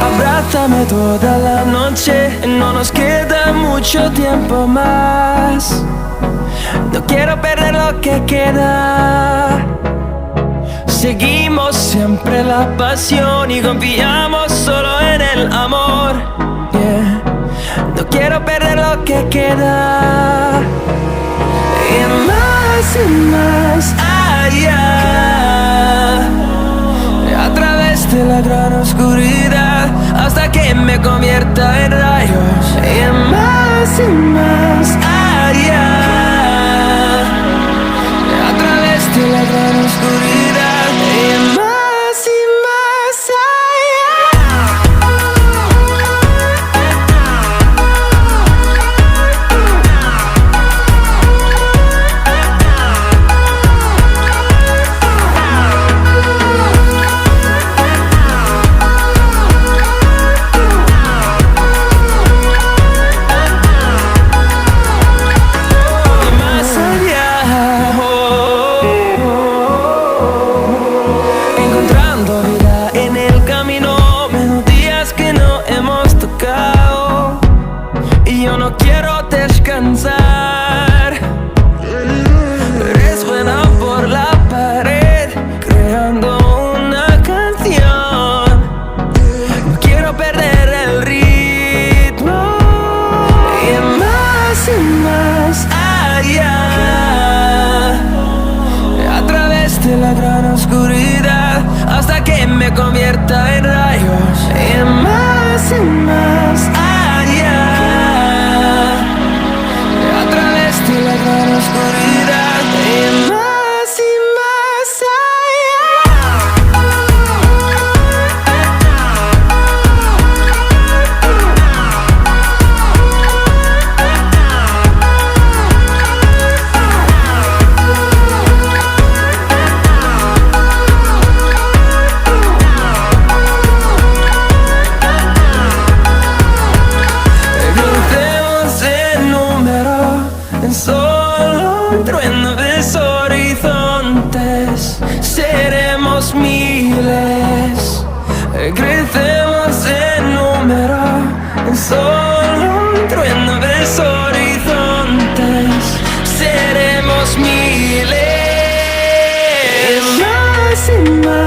Abrázame toda la noche, no nos queda mucho tiempo más. No quiero perder lo que queda. Seguimos siempre la pasión y confiamos solo en el amor. Yeah. No quiero perder lo que queda. Y más allá, a través de la gran oscuridad, hasta que me convierta en rayos. Y más allá, a través de la gran oscuridad. Y más allá. que me convierta en rayos y más allá, a través de la gran oscuridad y más solo un trueno de horizontes, seremos miles, crecemos en número, en solo un trueno de horizontes, seremos miles, más y más.